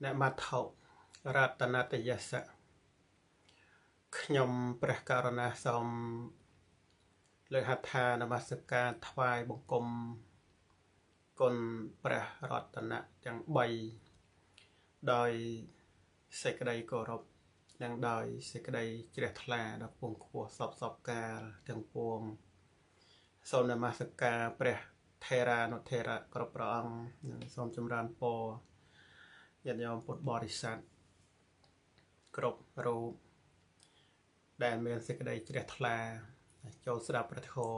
អ្នកមាថោរតនតយសៈខ្ញុំព្រះករុណាសូមលើកហដ្ឋានមស្ការថ្វាយបង្គំគុណព្រះរតនៈទាំង3ដោយសេចក្តីគោរពនិងដោយសេចក្តីជ្រះថ្លាដល់ពងខ្ពស់សពកាលទាំងពួងសូមនមស្ការព្រះថេរានុថេរៈគ្រប់ព្រះអង្គនិងសូមចម្រើនពរញាតិញោមពុទ្ធបរិស័ទគ្រប់រូបដែលមានសេចក្តីជ្រះថ្លាចូលស្ដាប់ព្រះធម៌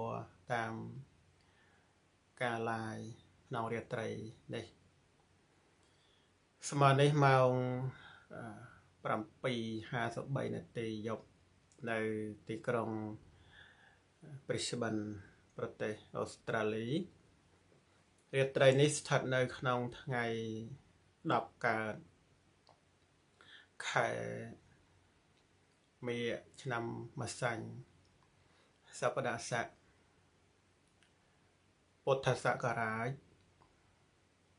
តាមការឡាយក្នុងរាត្រីនេះស្មើនេះម៉ោង7:53 នាទីយប់នៅទីក្រុង Brisbane ប្រទេសអូស្ត្រាលីរាត្រីនេះស្ថិតនៅក្នុងថ្ងៃ10 កើតខែមេឆ្នាំម្សាញ់សប្តាហ៍ស័កពុទ្ធសករាជ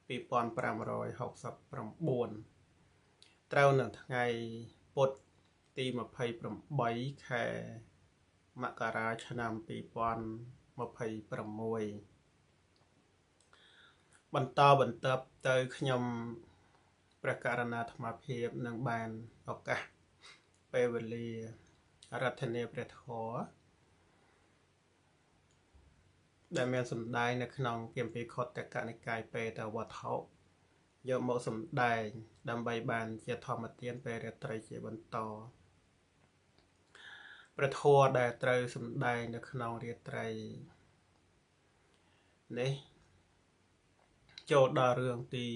2569ត្រូវនៅថ្ងៃពុធទី28ខែមករាឆ្នាំ2026បន្តបន្ទាប់ទៅខ្ញុំព្រះករុណាអាត្មាភាពនឹងបានឱកាសពេលវេលាអារាធនាព្រះធម៌ដែលមានសម្ដែងនៅក្នុងគម្ពីរខុទ្ទកនិកាយបេតវត្ថុយកមកសម្ដែងដើម្បីបានជាធម្មទានពេលរាត្រីជាបន្តព្រះធម៌ដែលត្រូវសម្ដែងនៅក្នុងរាត្រីនេះចូលដល់រឿងទី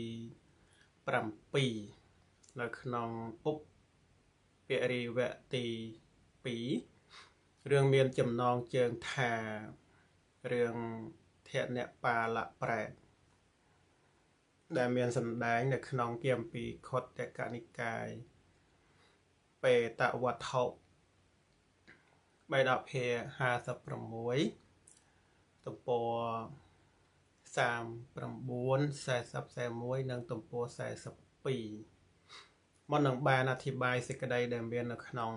7នៅក្នុងឧបរិវៈទី2រឿងមានចំណងជើងថារឿងធនបាលៈប្រែតដែលមានសម្ដែងនៅក្នុងគម្ពីរខុទ្ទកនិកាយបេតវត្ថុបេដកភា56ទំព័រ39 40 41និងទំព័រ42មុននឹងបានអធិប្បាយសេចក្តីដែលមាននៅក្នុង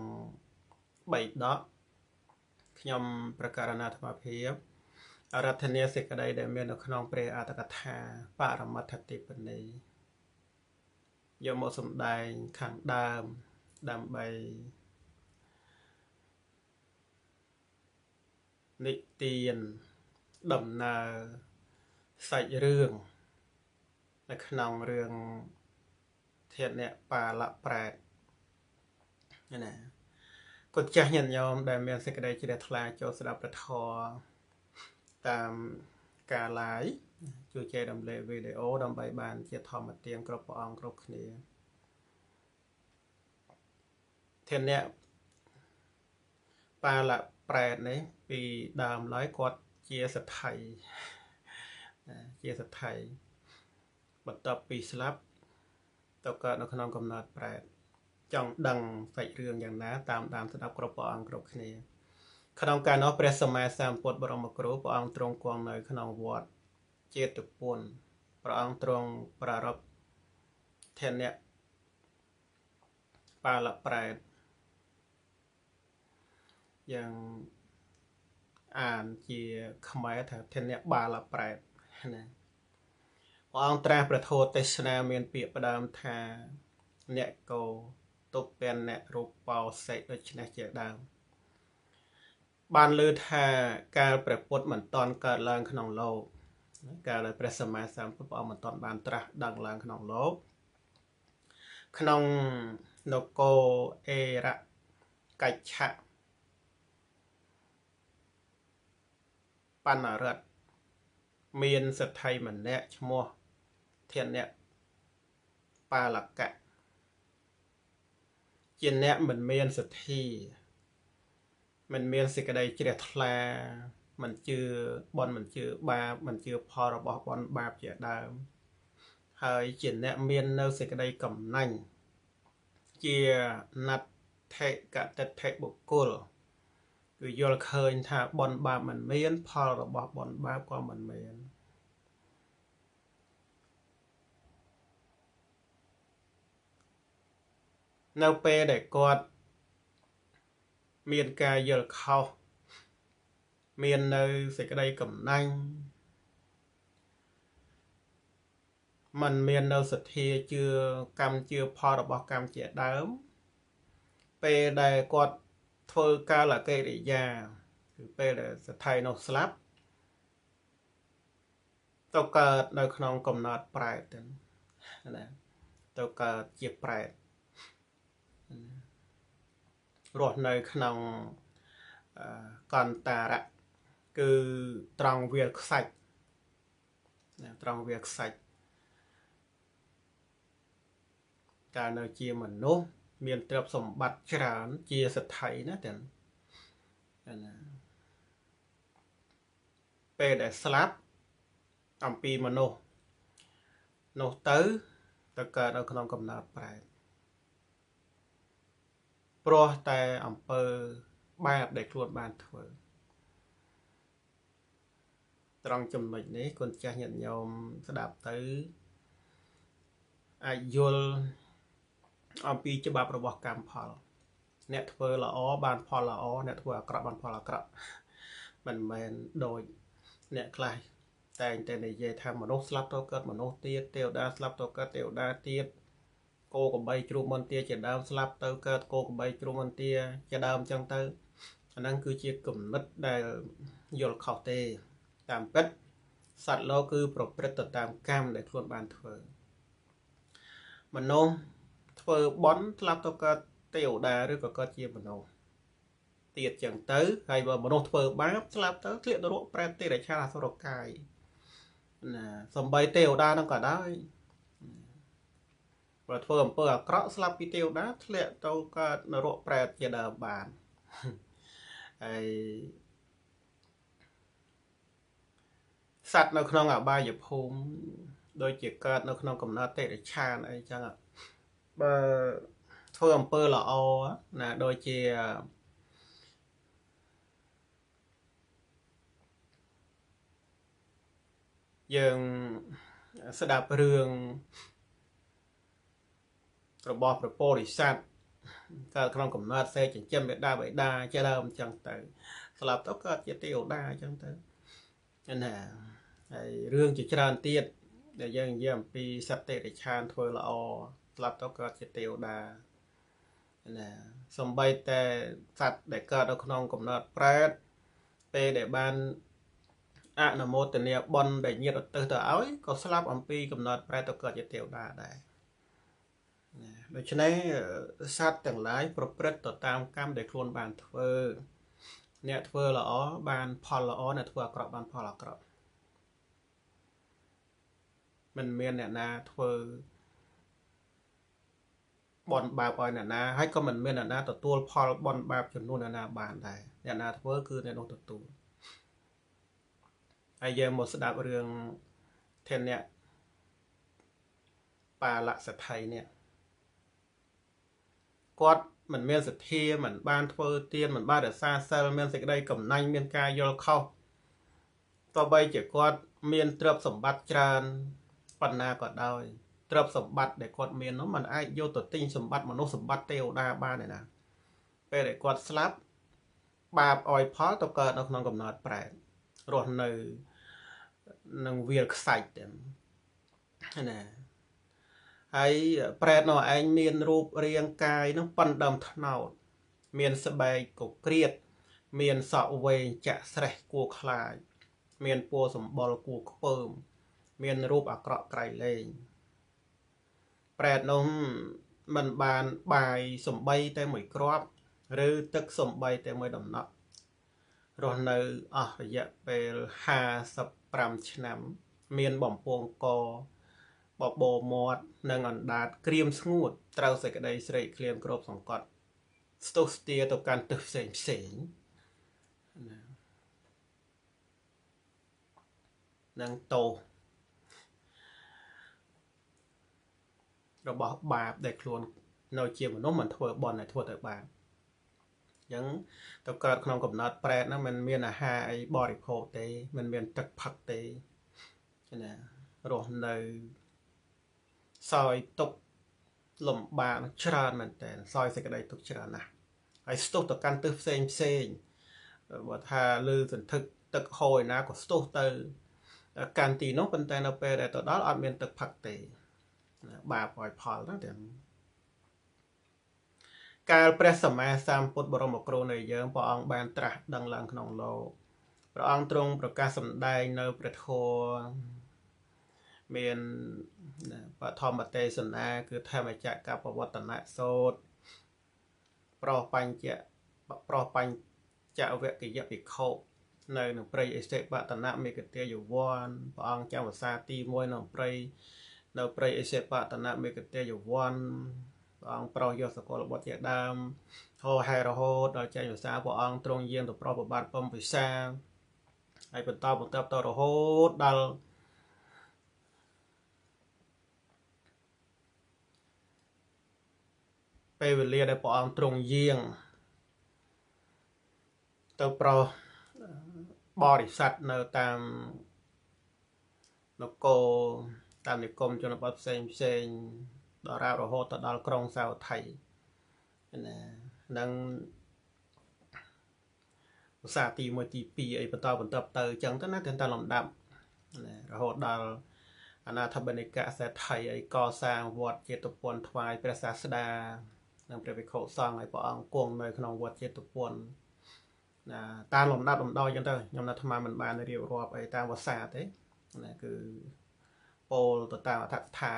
បៃដកខ្ញុំព្រះករុណាអាត្មាភាពអារាធនាសេចក្តីដែលមាននៅក្នុងព្រះអត្ថកថាបរមត្ថទីបនីយកមកសម្ដែងខាងដើមដើម្បីនិទានដំណើរសាច់រឿងនៅក្នុងរឿងធនបាលៈប្រែតណាគុណចាស់ញាតិញោមដែលមានសេចក្តីជ្រះថ្លាចូលស្ដាប់ព្រះធម៌តាមការ live ជួយចែករំលែកវីដេអូដើម្បីបានជាធម្មទានគ្រប់ព្រះអង្គគ្រប់គ្នាធនបាលៈប្រែតនេះពីដើមឡើយគាត់ជាសទ្ធីបន្ទាប់ពីស្លាប់ទៅកើតនៅក្នុងកំណើតប្រែតចង់ដឹងសាច់រឿងយ៉ាងណាតាមដានស្ដាប់គ្រប់ព្រះអង្គគ្រប់គ្នាក្នុងកាលនោះព្រះសម្មាសម្ពុទ្ធបរមគ្រូព្រះអង្គទ្រង់គង់នៅក្នុងវត្តចេតពុនព្រះអង្គទ្រង់ប្រារព្ធធនបាលៈប្រែតយ៉ាងអានជាខ្មែរថាធនបាលៈប្រែតណាព្រះអង្គត្រាស់ប្រធោទេសនាមានពាក្យផ្ដើមថាអ្នកកោទុពពានៈរូបោសេដូច្នេះជាដើមបានលើថាកាលព្រះពុទ្ធមិនតាន់កើតឡើងក្នុងលោកកាលដែលព្រះសម្មាសម្ពុទ្ធព្រះអង្គមិនតាន់បានត្រាស់ដឹងឡើងក្នុងលោកក្នុងនគរអេរកច្ឆៈបណ្ណរដ្ឋមានសទ្ធីម្នាក់ឈ្មោះធនបាលកៈជាអ្នកមិនមានសទ្ធីមិនមានសេចក្តីជ្រះថ្លាមិនជឿបុណ្យមិនជឿបាបមិនជឿផលរបស់បុណ្យបាបជាដើមហើយជាអ្នកមាននៅសេចក្តីកំណាញ់ជាណដ្ឋិកតិដ្ឋិបុគ្គលគឺយល់ឃើញថាបុណ្យបាបមិនមានផលរបស់បុណ្យបាបក៏មិនមាន នៅពេលដែលគាត់មានការយល់ខុសមាននៅសេចក្តីកំណាញ់มันមាននៅសទ្ធាជឿកម្មជឿផលរបស់កម្មជាដើមពេលដែលគាត់ធ្វើកាលកិរិយាគឺពេលដែលសថៃនោះស្លាប់ទៅកើតនៅក្នុងកំណត់ប្រែតទៅណាទៅកើតជាប្រែតរស់នៅក្នុងកន្តារៈគឺត្រង់វាលខ្សាច់ត្រង់វាលខ្សាច់កាលនៅជាមនុស្សមានទ្រព្យសម្បត្តិច្រើនជាសទ្ធិណាទាំងណាពេលដែលស្លាប់អំពីមនុស្សនោះទៅកើតនៅក្នុងកំណត់ប្រែតព្រោះតែអំពើបាបដែលខ្លួនបានធ្វើត្រង់ចំណុចនេះគុណចាស់ញាតិញោមស្ដាប់ទៅអាចយល់អំពីច្បាប់របស់កម្មផលអ្នកធ្វើល្អបានផលល្អអ្នកធ្វើអាក្រក់បានផលអាក្រក់មិនមែនដូចអ្នកខ្លះតែងតែនិយាយថាមនុស្សស្លាប់ទៅកើតមនុស្សទៀតទេវតាស្លាប់ទៅកើតទេវតាទៀតគោក្របីជ្រូកមន្ទាជាដើមស្លាប់ទៅកើតគោក្របីជ្រូកមន្ទាជាដើមអញ្ចឹងទៅអាហ្នឹងគឺជាគំនិតដែលយល់ខុសទេតាមពិតសត្វលោកគឺប្រព្រឹត្តទៅតាមកម្មដែលខ្លួនបានធ្វើមនុស្សធ្វើបន់ស្លាប់ទៅកើតទេវតាឬក៏កើតជាមនុស្សទៀតចឹងទៅហើយបើមនុស្សធ្វើបាបស្លាប់ទៅធ្លាក់នរកប្រែតទេរឆានអសុរកាយណាសំបីទេវតានឹងក៏ដោយបើធ្វើអំពើអាក្រក់ស្លាប់ពីទេវតាធ្លាក់ទៅកើតនរកប្រែតជាដើមបានហើយសត្វនៅក្នុងអបាយភូមិដូចជាកើតនៅក្នុងកំណត់ទេរឆានអីចឹងបើធ្វើអំពើល្អណាដូចជាយើងស្ដាប់រឿងរបស់ព្រះពោធិសត្វកើតក្នុងកំណត់សេចិញ្ចឹមបេតាបិតាជាដើមអញ្ចឹងទៅស្លាប់ទៅកើតជាទេវតាអញ្ចឹងទៅណាហើយរឿងជាច្រើនទៀតដែលយើងនិយាយអំពីសត្វតិរិឆានធ្វើល្អស្លាប់ទៅកើតជាទេវតាណាសំបីតែសត្វដែលកើតនៅក្នុងកំណត់ប្រែតពេលដែលបានអនុមោទនាបុណ្យដែលញាតិឧទ្ទិសទៅឲ្យក៏ស្លាប់អំពីកំណត់ប្រែតទៅកើតជាទេវតាដែរដូច្នេះសត្វទាំងឡាយប្រព្រឹត្តទៅតាមកម្មដែលខ្លួនបានធ្វើអ្នកធ្វើល្អបានផលល្អអ្នកធ្វើអាក្រក់បានផលអាក្រក់មិនមានអ្នកណាធ្វើបន់បាបឲ្យអ្នកណាហើយក៏មិនមានអ្នកណាទទួលផលបន់បាបចំនួនអ្នកណាបានដែរអ្នកណាធ្វើគឺអ្នកនោះទទួលហើយយើងមកស្ដាប់រឿងធានៈបាលៈសទ្ធិនេះគាត់មិនមានសទ្ធាមិនបានធ្វើទានមិនបានរក្សាសិលមានសេចក្តីកំណាញ់មានការយល់ខុសទោះបីជាគាត់មានទ្រព្យសម្បត្តិច្រើនប៉ុណ្ណាក៏ដោយទ្រព្យសម្បត្តិដែលគាត់មាននោះมันអាចយកទៅទិញសម្បត្តិមនុស្សសម្បត្តិទេវតាបានទេណាពេលដែលគាត់ស្លាប់បាបអយផលទៅកើតនៅក្នុងកំណត់ប្រែតរស់នៅនឹងវាលខ្សាច់ទៅណាហើយប្រែតនោះឯងមានរូបរាងកាយនឹងប៉ុនដើមថ្នោតមានស្បែកកក្រៀតមានសក់វែងចាក់ស្រេះគួរខ្លាចមានពណ៌សម្បុរគួរខ្ពើមមានរូបអាក្រក់ក្រៃលែងប្រែតនោះមិនបានបាយសំបីតែមួយគ្រាប់ឬទឹកសំបីតែមួយដំណក់រស់នៅអស់រយៈពេល55ឆ្នាំមានបំពង់កបបោមាត់និងអណ្ដាតក្រៀមស្ងួតត្រូវសេចក្តីស្រេកឃ្លានគ្របសង្កត់ស្ទុះស្ទាទៅកាន់ទិសផ្សេងណានឹងតោរបស់បាបដែលខ្លួននៅជាមនុស្សមិនធ្វើបន់តែធ្វើទៅបាបអញ្ចឹងទៅកើតក្នុងកំណត់ប្រែតហ្នឹងมันមានអាហារអីបរិភោគទេมันមានទឹកផឹកទេណារស់នៅសោយទុក លំបាកច្រើនមែនតើសោយសេចក្តីទុកច្រើនណាស់ហើយស្ទុះទៅកាន់ទិសផ្សេងបើថាលឺសន្ធឹកទឹកហូរឯណាក៏ស្ទុះទៅកាន់ទីនោះប៉ុន្តែនៅពេលដែលទៅដល់អត់មានទឹកផឹកទេបាបឲ្យផលណាទាំងកាលព្រះសម្មាសម្ពុទ្ធបរមគ្រូនៃយើងព្រះអង្គបានត្រាស់ដឹងឡើងក្នុងលោកព្រះអង្គទ្រង់ប្រកាសសម្ដែងនៅព្រះធម៌មានបឋមទេសនាគឺធម្មចក្រកបវត្តនៈសូត្រប្រោះបញ្ចវគិយភិក្ខុនៅក្នុងព្រៃអិសិបតនមេកតេយវ័នព្រះអង្គចាំវសាទី1នៅព្រៃអិសិបតនមេកតេយវ័នព្រះអង្គប្រោសយកសកលបុត្រជាដើមហោហែរហូតដល់ចេញវសាព្រះអង្គទ្រង់យាងទៅប្រោសប្របាទពំពិសាហើយបន្តទៅរហូតដល់ពេលវេលាដែលព្រះអង្គទ្រង់យាងទៅប្រោសបរិស័ទនៅតាមនគរតាមនិគមជនបទផ្សេងដល់រហូតទៅដល់ក្រុងសាវត្ថីណានឹងភាសាទី1ទី2អីបន្តទៅអញ្ចឹងទៅណាតែលំដាប់ណារហូតដល់អនាថបនិកសេដ្ឋីអីកសាងវត្តចេតុពន្ធថ្វាយព្រះសាស្តានិងព្រះភិក្ខុសង្ឃឲ្យព្រះអង្គគង់នៅក្នុងវត្តចេតុពន្ធណាតាមលំដាប់លំដោយអញ្ចឹងទៅខ្ញុំអាត្មាមិនបានរៀបរាប់អីតាមភាសាទេណាគឺពោលទៅតាមអត្ថកថា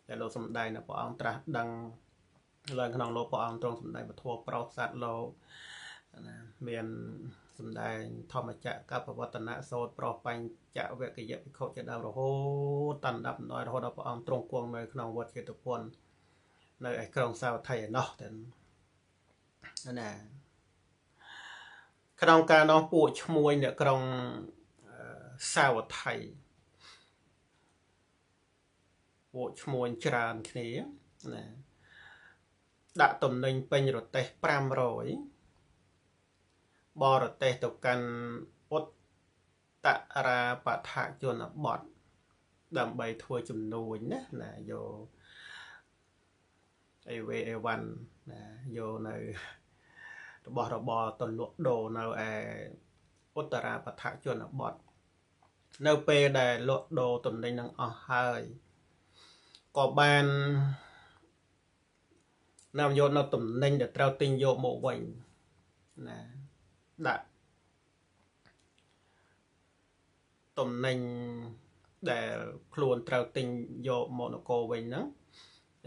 ដែលលោកសំដែងនៅព្រះអង្គត្រាស់ដឹងឡើងក្នុងលោកព្រះអង្គទ្រង់សំដែងពធប្រោសសត្វលោកណាមានសំដែងធម្មចក្រកបវត្តនៈសូត្រប្រោសបញ្ចវគិយភិក្ខុជាដើមរហូតតាមដាប់ដល់រហូតដល់ព្រះអង្គទ្រង់គង់នៅក្នុងវត្តចេតុពន្ធនៅឯក្រុងសាវត្ថីឯណោះទៅណាក្នុងការនោះពួកឈ្មួញនៅក្រុងសាវត្ថីពួកឈ្មួញច្រើនគ្នាណាដាក់ទំនិញពេញរទេះ500បរទេសទៅកាន់ឧត្តរាបដ្ឋជនបទដើម្បីធ្វើជំនួញណាយកអីវេអេវ៉ាន់ណាយកនៅរបស់របរទៅលក់ដូរនៅឯឧត្តរាបដ្ឋជនបទនៅពេលដែលលក់ដូរទំនិញនឹងអស់ហើយក៏បាននាំយកនៅទំនិញដែលត្រូវទិញយកមកវិញណាដាក់ទំនិញដែលខ្លួនត្រូវទិញយកមកនគរវិញហ្នឹង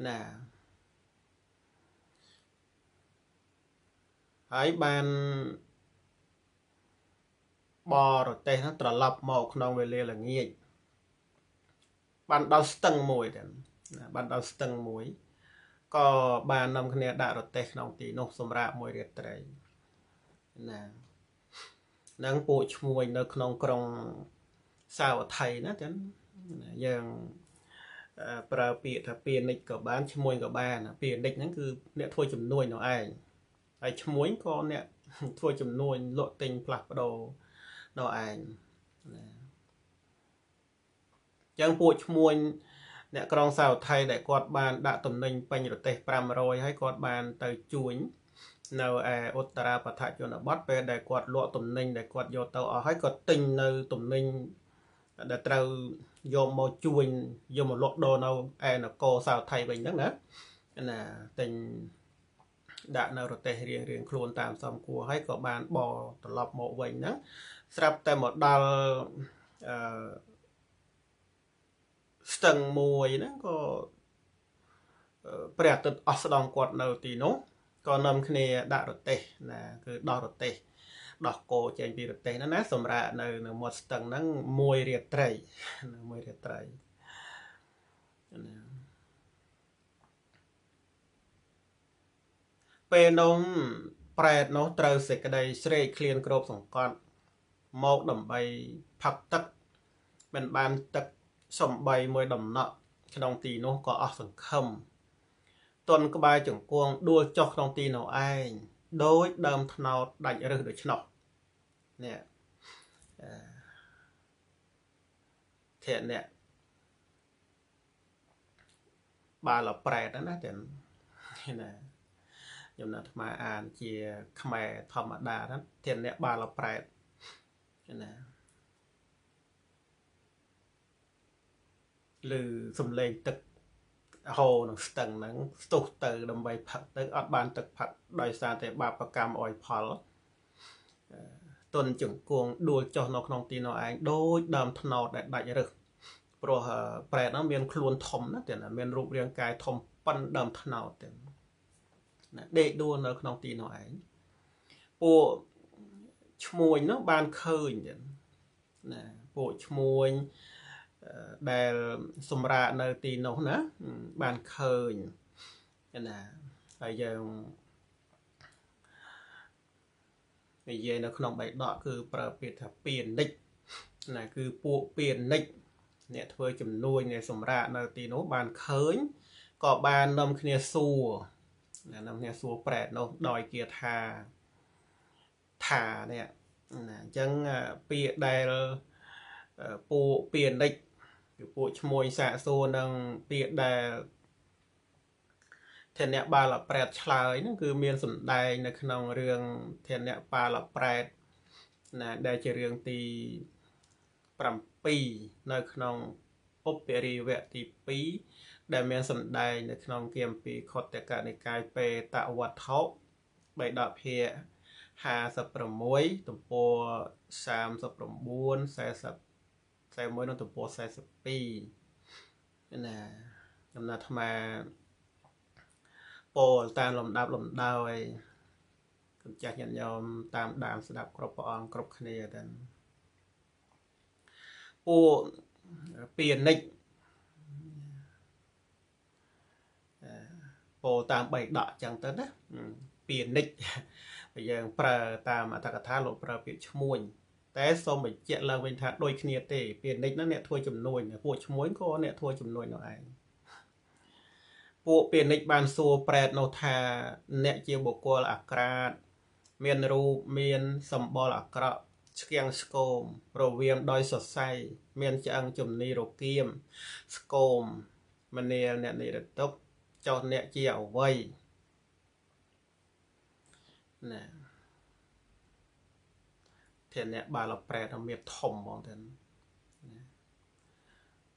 ណាហើយបានបរទេសហ្នឹងត្រឡប់មកក្នុងវេលាល្ងាចបានដល់ស្ទឹងមួយទៅណាបានដល់ស្ទឹងមួយក៏បាននាំគ្នាដាក់រទេះក្នុងទីនោះសម្រាប់មួយរាត្រីណានឹងពួកឈ្មួញនៅក្នុងក្រុងសាវត្ថីណាចឹងយើងប្រើពាក្យថាពានិចក៏បានឈ្មួញក៏បានពានិចហ្នឹងគឺអ្នកធ្វើជំនួញនោះឯងហើយឈ្មួញក៏អ្នកធ្វើជំនួញលក់ទិញផ្លាស់ប្ដូរនោះឯងណាចឹងពួកឈ្មួញអ្នកក្រុងសាវត្ថីដែលគាត់បានដាក់ទំនិញពេញរទេស500ហើយគាត់បានទៅជួញនៅឯឧត្តរាបដ្ឋជនបទពេលដែលគាត់លក់ទំនិញដែលគាត់យកទៅអស់ហើយគាត់ទិញនៅទំនិញដែលត្រូវយកមកជួញយកមកលក់ដូរនៅឯនគរសាវត្ថីវិញហ្នឹងណាទិញដាក់នៅរទេសរៀងខ្លួនតាមសមគួរហើយក៏បានបកត្រឡប់មកវិញហ្នឹងស្រាប់តែមកដល់ស្ទឹងមួយហ្នឹងក៏ព្រះអាទិត្យអស់ស្ដងគាត់នៅទីនោះក៏នាំគ្នាដាក់រទេសណាគឺដោះរទេសដោះគោចេញពីរទេសហ្នឹងណាសម្រាប់នៅមាត់ស្ទឹងហ្នឹងមួយរាត្រីណាពេលនោះប្រែតនោះត្រូវសេចក្តីស្រេកឃ្លានគ្របសង្កត់មកដើម្បីផឹកទឹកមិនបានទឹកសំបីមួយដំណក់ក្នុងទីនោះក៏អស់សង្ឃឹមទន់ក្បែរជង្គង់ដួលចុះក្នុងទីនោះឯងដោយដើមថ្នោតដាច់រឹសដូច្នោះនេះធានអ្នក ba là prẹt đó nè tiền nè nhưng là mà an chia khmer thầm đà đó tiền nè ba là prẹt nè lư xùm lên tực hồ nó tầng nắng tụt từ đầm bay phật tới ở ban tực phật đòi xa tới ba bạc cam oi phật tuần chừng cuồng đua cho nó không tin nó anh đôi đầm thân nó đại được rồi prẹt nó miền khuôn thom đó tiền là miền rụp riêng cái thom pan đầm thân nó tiền để đua nó không tin nó anh bộ mùi nó ban khơi nè bộ mùi để xung ra nơi tin nó nữa ban khơi nè bây giờ nó không bày đọ cứประเภทเปลี่ยนนิกนะคือปูเปลี่ยนนิกเนี่ยเธอจำนวนในสมราในตีโนบานเขยก็บานนำเนี่ยซัวนำเนี่ยซัวแปดโนดอยเกียร์ทาเนี่ยนะจังเปลี่ยนได้ปูเปลี่ยนนิกคือปูชมวยสะโซนังเปลี่ยนได้เทนเนบาลแปดชลายนั่นคือเมียนสนได้ในขนมเรื่องเทนเนบาลแปดนะได้จะเรื่องตีปรำปีในขนมอุปเปรีเวทีปีได้เมียนสนได้ในขนมเกียมปีขดแต่การในกายเปตะวัดเท้าใบดอกเพีย50 ประมวยตัวโป30 ประมวล40 มวยนั่นตัวโป40 ปีนะกำนัดมาโปตามลำดับลำดาวไอ้คุณจักยันยอมตามด่านสดับกรบปองกรบคเนียดันโปเปลี่ยนนิกโปตามใบดอกจังเต้นนะเปลี่ยนนิกไปยังปลาตามอัตถกถาโลปลาเปลี่ยนชมวยแต่สมบัติเจริญวินทัดโดยคเนียเตเปลี่ยนนิกนั่นเนี่ยทั่วจำนวนเนี่ยพวกชมวยก็เนี่ยทั่วจำนวนหน่อยปูเปลี่ยนในบานซัวแปรโนธาเนเจียบุกอลอักราดเมียนรูเมียนสมบอลอักระสเกียงสโกมโรเวียมดอยสดใสเมียนจังจุมนีโรเกียมสโกมมันเนียเนี่ยนี่ระตบจอเนเจียเอาไว้นะเทียนเนี่ยบาลแปรทำเมียทอมมองเถอะ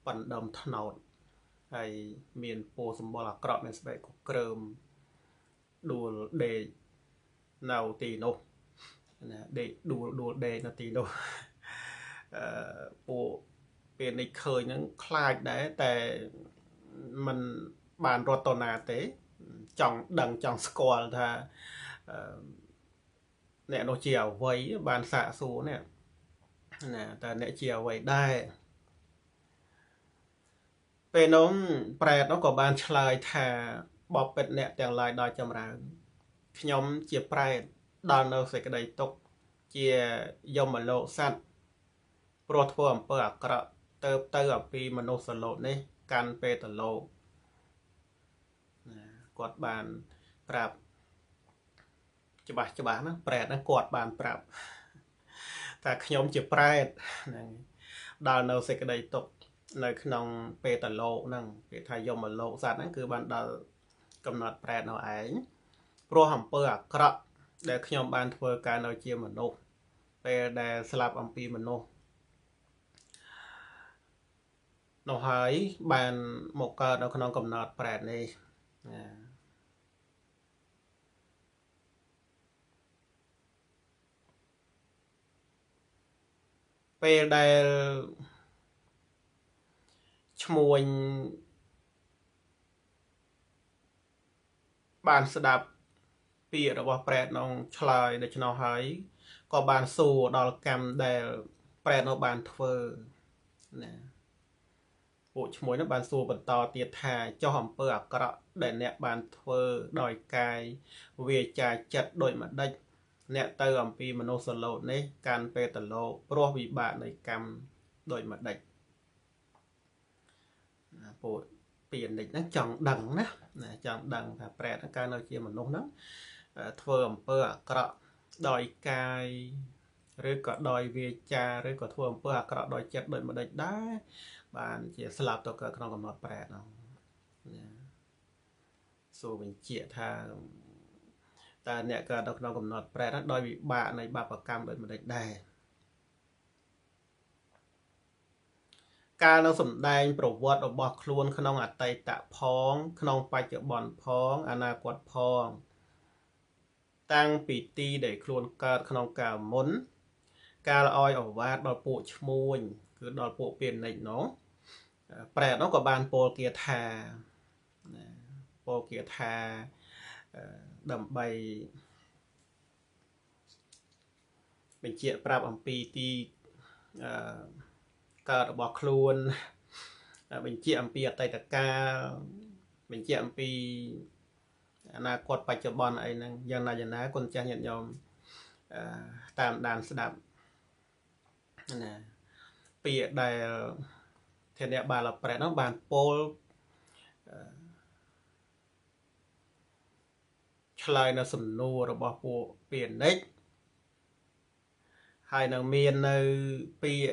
ปั่นดำถนนไอเมียนโปสมบอลกรอบเป็นสเปกเกริมดูเดนาวตีโนนะเดดูเดนาวตีโนโปเป็นในเคยนั้นคลายได้แต่มันบานรถตนาเตจังดังจังสกอลท่าเนี่ยโนเจียวไว้บานสะสูเนี่ยนะแต่เนี่ยเจียวไว้ได้เป็นน้องแปรน้องกับบานชลายท่าบอกเป็นเนี่ยแต่งลายดอยจำรางขยมเจียแปรดอนเอาใส่กระไดตกเจียยมโลสัตโปรทวมเปิดกระเติบเติบปีมโนสโลนี่การเปตโลกดบานปรับจะบานะแปรนะกดบานปรับแต่ขยมเจียแปรดอนเอาใส่กระไดตกในขนมเปตโลนั่งเปทายมโลสัตนั่นคือบันดาลกำหนดแปรเอาไอ้โปรหัมเปิดกระเด็กขยมบานทัวร์การเอาเจียมโนเปแต่สลับอัมพีมโนเราหายบานหมกเกิดเอาขนมกำหนดแปรนี่เปแต่ชมวยบานสดับปีระว่าแปรน้องชลายเด็กน้องหายก็บานสู่ดอลกรรมเดลแปรน้องบานเฟอร์นะผู้ชมวยนั้นบานสู่บรรทอเตียทาเจ้าหอมเปลือกกระเด่นเนี่ยบานเฟอร์ดอยกายเวียจ่าจัดโดยมาได้เนี่ยเติมปีมโนสโลนี่การเปตโลโปรวิบาในกรรมโดยมาได้ผู้เปลี่ยนเด็กนั้นจังดังนะจังดังแต่แปรทั้งการเอาเชียมันนุ่งนั้นเฟิร์มเปอร์กระดอยกายหรือก็ดอยเวียจาหรือก็ทวมเปอร์กระดอยเจ็ดโดยมาได้ได้บานเชียสลับตัวเกิดขนมกำหนดแปรเนาะ số mình chia tha ta nè cả đọc nó cầm nọt pre đó đôi bị bạ này bạ bạc cam đôi mà đánh đè ca nó sủng đaiประวัติរបស់ខ្លួនក្នុងអតីតផងក្នុងបច្ចុប្បន្នផងអនាគតផងតាំងពីទីដែលខ្លួនកើតក្នុងកាលមុនកាលឲ្យអវាទដល់ពួកឈ្មួញគឺដល់ពួកពានិចនោះប្រែនោះក៏បានពោលគាថាពោលគាថាដើម្បីបញ្ជាក់ប្រាប់អំពីទីកើតរបស់ខ្លួនបញ្ជាក់អំពីអតីតកាលបញ្ជាក់អំពីអនាគតបច្ចុប្បន្នអីហ្នឹងយ៉ាងណាគុណចាស់ញាតិញោមតាមដានស្ដាប់ណាពាក្យដែលធានៈបាលប្រែនោះបានពោលឆ្លើយនៅសំណួររបស់ពួកពានិចហើយនឹងមាននៅពាក្យ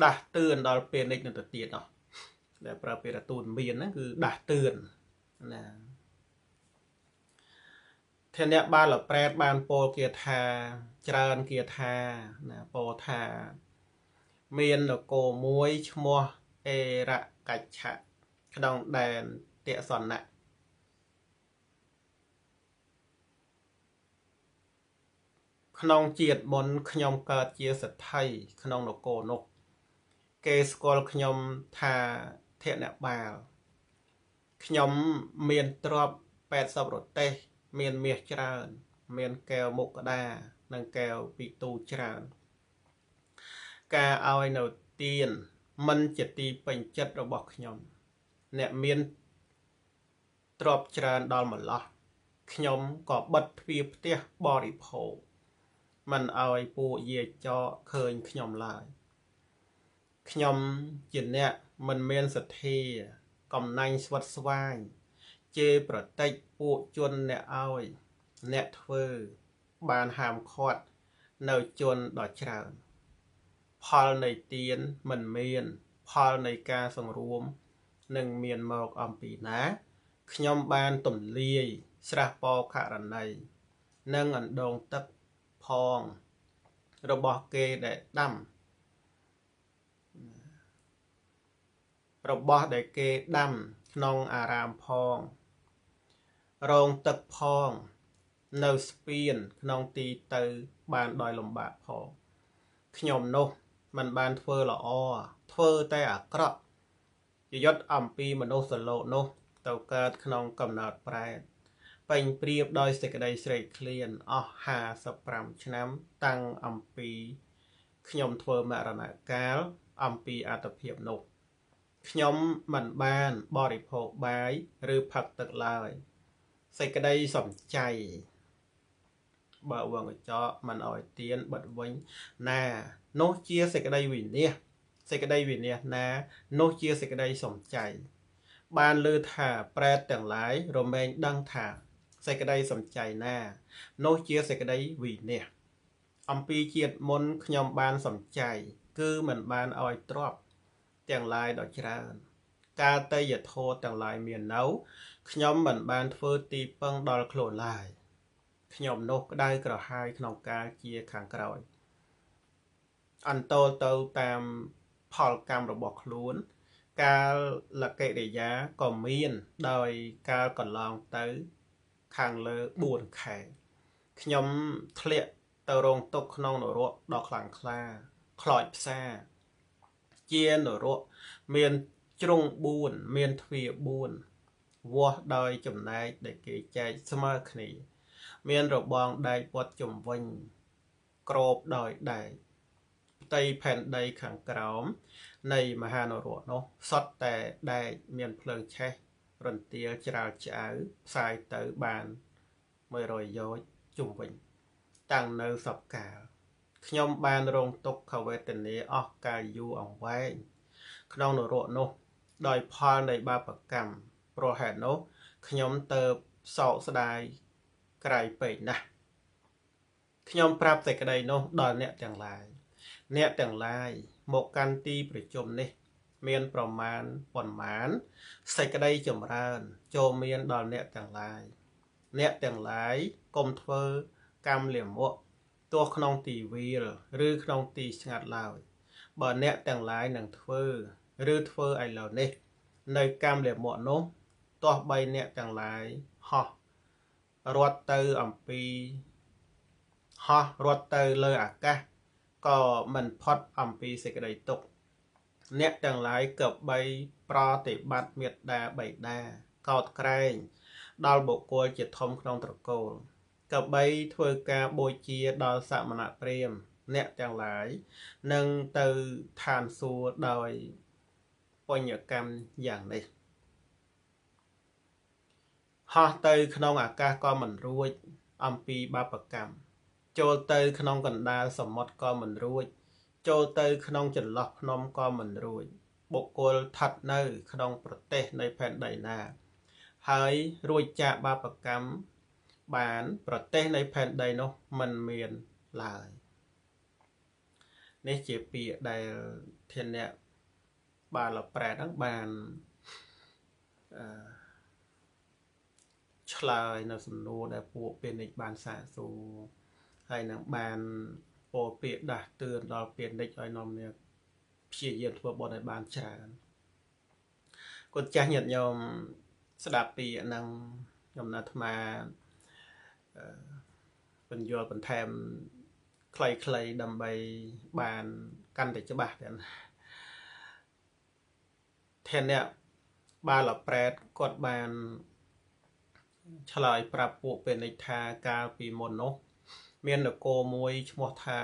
ដាស់តឿនដល់ពានិចនៅទៅទៀតនោះដែលប្រើពាក្យទូនមានហ្នឹងគឺដាស់តឿនណាធានៈបាលប្រែតបានពោលគាថាច្រើនគាថាណាពោលថាមាននគរមួយឈ្មោះអេរកច្ឆៈក្នុងដែនទសណៈក្នុងជាតិមុនខ្ញុំកើតជាសទ្ធិក្នុងនគរនោះគេស្គាល់ខ្ញុំថាធនបាលខ្ញុំមានទ្រព្យ80រទេសមានមាសច្រើនមានកែវមុខក្តានិងកែវពីទូច្រើនការឲ្យនៅទានមិនជាទីពេញចិត្តរបស់ខ្ញុំអ្នកមានទ្រព្យច្រើនដល់ម្លោះខ្ញុំក៏បិទទ្វារផ្ទះបរិភោគមិនឲ្យពួកយាចកឃើញខ្ញុំឡើយខ្ញុំជាអ្នកមិនមានសទ្ធាកំណាញ់ស្វិតស្វាញជេរប្រតិចពួកជនអ្នកឲ្យអ្នកធ្វើបានហាមឃាត់នៅជនដ៏ច្រើនផលនៃទានមិនមានផលនៃការសង្រួមនឹងមានមកអំពីណាខ្ញុំបានទម្លាយស្រះពករណីនិងអណ្ដូងទឹកផងរបស់គេដែលដាំរបស់ដែលគេដាំក្នុងអារាមផងរោងទឹកផងនៅស្ពានក្នុងទីទៅបានដោយលំបាកផងខ្ញុំនោះមិនបានធ្វើល្អធ្វើតែអាក្រក់ជាយត់អំពីមនុស្សលោកនោះទៅកើតក្នុងកំណើតប្រែតពេញព្រៀបដោយសេចក្តីស្រេកឃ្លានអស់55ឆ្នាំតាំងអំពីខ្ញុំធ្វើមរណកាលអំពីអត្តភាពនោះខ្ញុំមិនបានបរិភោគបាយឬផឹកទឹកឡើយសេចក្តីសំចៃបើវងកញ្ចក់មិនអោយទៀនបិទវិញណានោះជាសេចក្តីវិនិច្ឆ័យសេចក្តីវិនិច្ឆ័យណានោះជាសេចក្តីសំចៃបានលើថាប្រែតទាំងឡាយរមែងដឹងថាសេចក្តីសំចៃណានោះជាសេចក្តីវិនិច្ឆ័យអំពីជាតិមុនខ្ញុំបានសំចៃគឺមិនបានអោយទ្រព្យទាំងឡាយដ៏ច្រើនកាលតេយ្យធម៌ទាំងឡាយមាននៅខ្ញុំមិនបានធ្វើទីពឹងដល់ខ្លួនឡើយខ្ញុំនោះក្តៅក្រហាយក្នុងកាលជាខាងក្រោយអន្តរទៅតាមផលកម្មរបស់ខ្លួនកាលលកិរិយាក៏មានដោយកាលកន្លងទៅខាងលើ4ខែខ្ញុំធ្លាក់ទៅរងទុក្ខក្នុងនរកដ៏ខ្លាំងក្លាខ្លោចផ្សាជានរកមានជ្រុង4មានទ្វារ4វាស់ដោយចំណែកដែលគេចែកស្មើគ្នាមានរបងដែកព័ទ្ធជុំវិញក្របដោយដែកផ្ទៃផែនដីខាងក្រោមនៃមហានរកនោះសុទ្ធតែដែកមានភ្លើងឆេះរន្ទាលច្រាលឆ្អៅផ្សាយទៅបាន100យោជន៍ជុំវិញតាំងនៅសពកាលខ្ញុំបានរងទុក្ខវេទនាអស់កាលយូរអង្វែងក្នុងនរកនោះដោយផលនៃបាបកម្មព្រោះហេតុនោះខ្ញុំទៅសោកស្ដាយក្រៃពេកណាស់ខ្ញុំប្រាប់សេចក្តីនោះដល់អ្នកទាំងឡាយមកកាន់ទីប្រជុំនេះ មានប្រមាណប៉ុន្មានសេចក្តីចម្រើនចូលមានដល់អ្នកទាំងឡាយអ្នកទាំងឡាយកុំធ្វើកម្មលាមកទោះក្នុងទីវាលឬក្នុងទីស្ងាត់ឡើយបើអ្នកទាំងឡាយនឹងធ្វើឬធ្វើឥឡូវនេះនៅកម្មលាមកនោះទោះបីអ្នកទាំងឡាយហោះរត់ទៅអំពីហោះរត់ទៅលើអាកាសក៏មិនផុតអំពីសេចក្តីទុក្ខអ្នកទាំងឡាយក៏បីប្រតិបត្តិមេត្តាបិតាកោតក្រែងដល់បុគ្គលជាធំក្នុងត្រកូលក៏បីធ្វើការបូជាដល់សមណព្រាហ្មណ៍អ្នកទាំងឡាយនឹងទៅឋានសួគ៌ដោយបញ្ញកម្មយ៉ាងនេះហោះទៅក្នុងអាកាសក៏មិនរួចអំពីបាបកម្មចូលទៅក្នុងកណ្ដាលសមុទ្រក៏មិនរួចចូលទៅក្នុងចន្លោះភ្នំក៏មិនរួចបុគ្គលស្ថិតនៅក្នុងប្រទេសនៃផែនដីណាហើយរួចចាកបាបកម្មបានប្រទេសនៃផែនដីនោះមិនមានឡើយនេះជាពាក្យដែលធានៈបាលប្រែតហ្នឹងបានឆ្លើយនៅសំណួរដែលពួកពាណិជ្ជបានសាកសួរហើយនឹងបានពោលពាក្យដាស់តឿនដល់ពាណិជ្ជឲ្យនាំអ្នកព្យាយាមធ្វើបុណ្យឲ្យបានច្រើនគុណចាស់ញាតិញោមស្ដាប់ពីហ្នឹងខ្ញុំអាត្មាបញ្យល់បន្ថែមខ្លីៗដើម្បីបានកាន់តែច្បាស់ទៀតធានៈបាលប្រែតគាត់បានឆ្លើយប្រាប់ពួកពាណិជ្ជថាកាលពីមុននោះមាននគរមួយឈ្មោះថា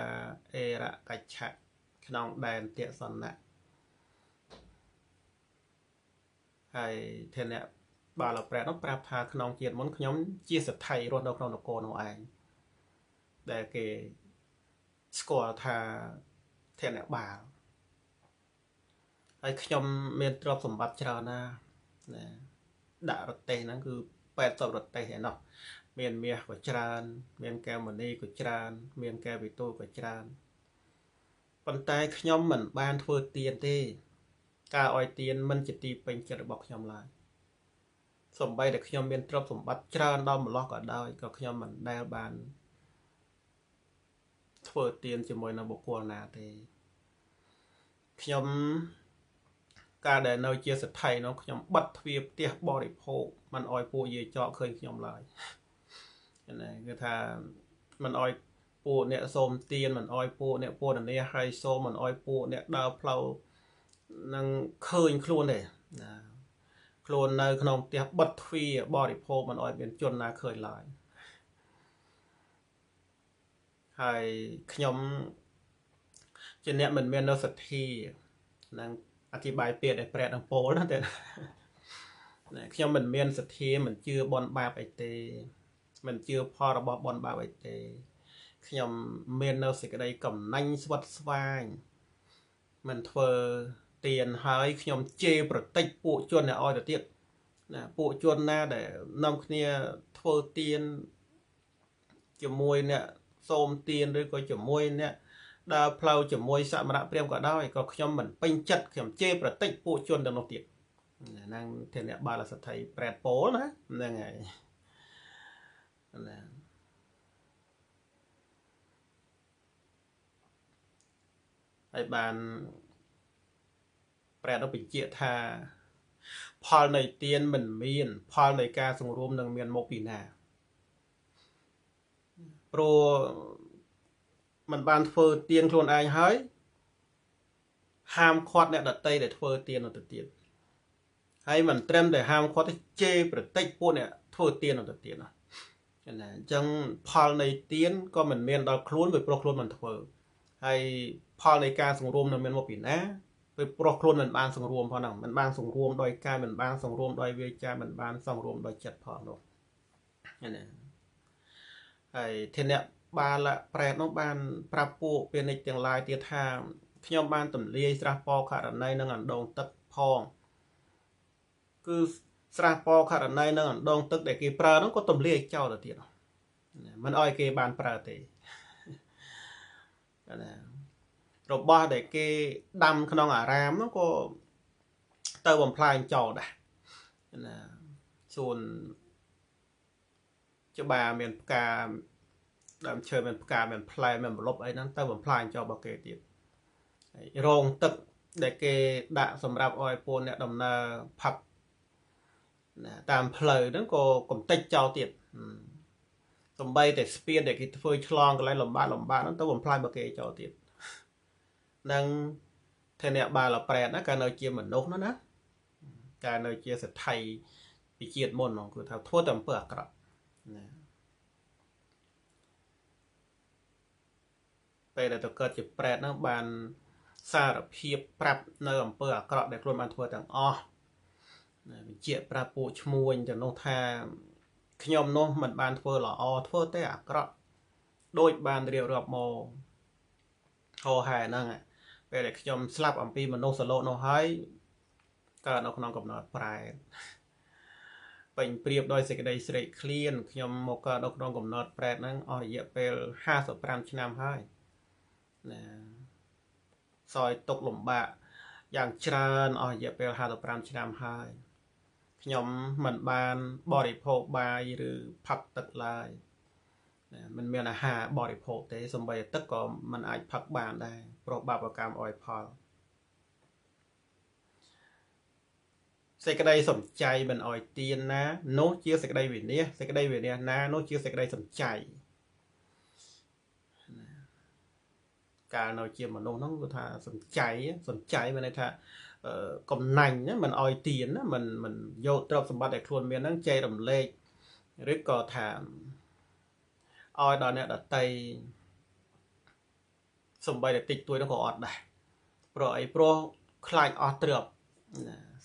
អេរកច្ឆៈក្នុងដែនទសនៈហើយធានៈបាលប្រែតនោះប្រាប់ថាក្នុងជាតិមុនខ្ញុំជាសថីរស់នៅក្នុងនគរនោះឯងដែលគេស្គាល់ថាធានៈបាលហើយខ្ញុំមានទ្រព្យសម្បត្តិច្រើនណាស់ដាក់រទេសហ្នឹងគឺ80រទេសឯណោះមានមាសក៏ច្រើនមានកែវមณีក៏ច្រើនមានកែវវិទូក៏ច្រើនប៉ុន្តែខ្ញុំមិនបានធ្វើទានទេការឲ្យទានមិនជាទីពេញចិត្តរបស់ខ្ញុំឡើយសូម្បីតែខ្ញុំមានទ្រព្យសម្បត្តិច្រើនដល់ម្លោះក៏ដោយក៏ខ្ញុំមិនដែលបានធ្វើទានជាមួយនឹងបុគ្គលណាទេខ្ញុំការដែលនៅជាសថីនោះខ្ញុំបិទទ្វារផ្ទះបរិភោគមិនអោយពួកយាយចកឃើញខ្ញុំឡើយណាគឺថាមិនអោយពួកអ្នកសូមទានមិនអោយពួកអ្នកពរនាហើយសូមមិនអោយពួកអ្នកដើរផ្លូវនឹងឃើញខ្លួនទេណាខ្លួននៅក្នុងផ្ទះបិទទ្វារបរិភោគមិនអោយមានជនណាឃើញឡើយហើយខ្ញុំជាអ្នកមិនមាននៅសទ្ធានឹងអธิบายពាក្យដែលប្រែទាំងពោលណាតែខ្ញុំមិនមានសទ្ធាមិនជឿបនបាបអីទេមិនជឿផលរបស់បនបាបអីទេខ្ញុំមាននៅសេចក្តីកំណាញ់ស្វិតស្វាញមិនធ្វើទានហើយខ្ញុំជេរប្រតិចពួកជនអ្នកឲ្យទៅទៀតណាពួកជនណាដែលនាំគ្នាធ្វើទានជាមួយអ្នកសូមទានឬក៏ជាមួយអ្នកដើរផ្លូវជាមួយសមណព្រាហ្មណ៍ក៏ដោយក៏ខ្ញុំមិនពេញចិត្តខ្ញុំជេរប្រតិចពួកជនទាំងនោះទៀតហ្នឹងធានៈបាលសទ្ធិប្រែតពោលណាហ្នឹងហើយណាហើយបានប្រែតបញ្ជាក់ថាផលនៃទានមិនមានផលនៃការសង្រួមនឹងមានមកពីណាព្រោះมันបានធ្វើទានខ្លួនឯងហើយហាមឃាត់អ្នកដតីដែលធ្វើទានទៅទៀតហើយមិនត្រឹមតែហាមឃាត់ទេជេរប្រតិចពួកអ្នកធ្វើទានទៅទៀតណាអញ្ចឹងផលនៃទានក៏មិនមានដល់ខ្លួនដោយព្រោះខ្លួនមិនធ្វើហើយផលនៃការសង្រួមនឹងមានមកពីណាដោយព្រោះខ្លួនមិនបានសង្រួមផងហ្នឹងមិនបានសង្រួមដោយកាយមិនបានសង្រួមដោយវាចាមិនបានសង្រួមដោយចិត្តផងនោះណាហើយធានៈបាលប្រែតនោះបានប្រាប់ពួកពាណិជ្ជទាំងឡាយទៀតថាខ្ញុំបានទម្លាយស្រះពរករណីនឹងអណ្ដូងទឹកផងគឺស្រះពរករណីនឹងអណ្ដូងទឹកដែលគេប្រើនោះក៏ទម្លាយចោលទៅទៀតមិនអោយគេបានប្រើទេណារបស់ដែលគេដាំក្នុងអារាមនោះក៏ tơ bằng plai cho đã là xuân cho bà miền ca đam chơi miền ca miền plai miền lốp ấy nó tơ bằng plai cho bao kê tiền rong tức để kê đã sầm rạp oi pôn nè đầm na phật tam plei đó có cũng tích cho tiền tầm bay để speed để cái phơi chlong cái lại lồng ba nó tơ bằng plai bao kê cho tiền năng thế nè bà là bẹt nó cái nơi chia mình nốt nó cái nơi chia sẽ thay bị chia môn nó cứ thao thua tầm bữa cọ bây giờ tôi cơ chỉ bẹt nó bàn xa là phiệp prap nơi tầm bữa cọ để luôn bàn thua tầm o chia prap bộ chmuôi cho nó tha nhom nó mình bàn thua là o thua té à cọ đôi bàn đều được mồ hồ hài năng à bây giờ nhom slap âm pi mình nó solo nó hayก็nó khôngកំណត់ប្រែពេញព្រៀបដោយសេចក្តីស្រេកឃ្លានខ្ញុំមកក៏នៅក្នុងកំណត់ប្រែហ្នឹងអស់រយៈពេល55ឆ្នាំហើយណាសោយຕົកលំបាកយ៉ាងច្រើនអស់រយៈពេល55ឆ្នាំហើយខ្ញុំមិនបានបរិភោគបាយឬផឹកទឹកឡើយមិនមានអាហារបរិភោគទេសូម្បីទឹកក៏មិនអាចផឹកបានដែរព្រោះបាបកម្មអយផលសេចក្តីសំចៃមិនអោយទៀនណានោះជាសេចក្តីវិនិច្ឆ័យសេចក្តីវិនិច្ឆ័យណានោះជាសេចក្តីសំចៃកាលនៅជាមនុស្សហ្នឹងគឺថាសំចៃមានន័យថាកំណាញ់ណាមិនអោយទៀនណាមិនយកទ្រព្យសម្បត្តិដែលខ្លួនមានហ្នឹងចែករំលែកឬក៏ថាអោយដល់អ្នកដតីសំបីតែតិចតួចហ្នឹងក៏អត់ដែរព្រោះអីព្រោះខ្លាចអស់ទ្រព្យ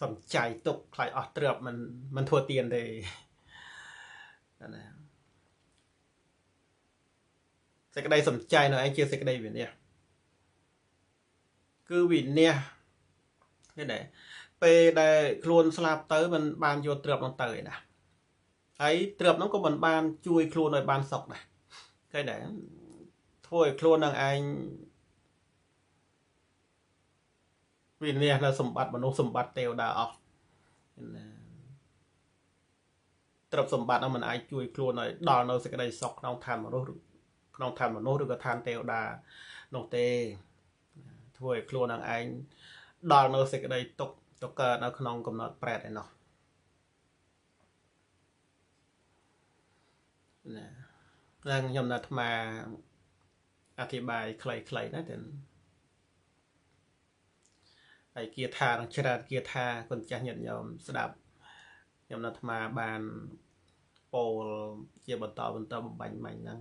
សំចៃទុកខ្លាចអស់ទ្រព្យមិនធ្វើទៀនទេណាសេចក្តីសំចៃនៅឯងជាសេចក្តីវិនិច្ឆ័យគឺវិនិច្ឆ័យនេះដែរពេលដែលខ្លួនស្លាប់ទៅมันបានយកទ្រព្យនោះទៅឯណាហើយទ្រព្យនោះក៏មិនបានជួយខ្លួនឲ្យបានសុខដែរឃើញដែរធ្វើឲ្យខ្លួននឹងឯងវិនិច្ឆ័យនៅសម្បត្តិមនុស្សសម្បត្តិទេវតាអស់ទ្រព្យសម្បត្តិនោះมันអាចជួយខ្លួនឲ្យដល់នៅសេចក្តីសុខក្នុងឋានមនុស្សឬក៏ឋានទេវតានោះទេធ្វើឲ្យខ្លួននឹងឯងដល់នៅសេចក្តីទុក្ខទៅកើតនៅក្នុងកំណត់ប្រែតឯណោះណាខ្ញុំនៅអាត្មាអធិប្បាយខ្លីៗណាទៅហើយគាថានឹងច្រើនគាថាគុណចាស់ញាតិញោមស្ដាប់ខ្ញុំនៅអាត្មាបានពោលជាបន្តបំបញ្ញមិញហ្នឹង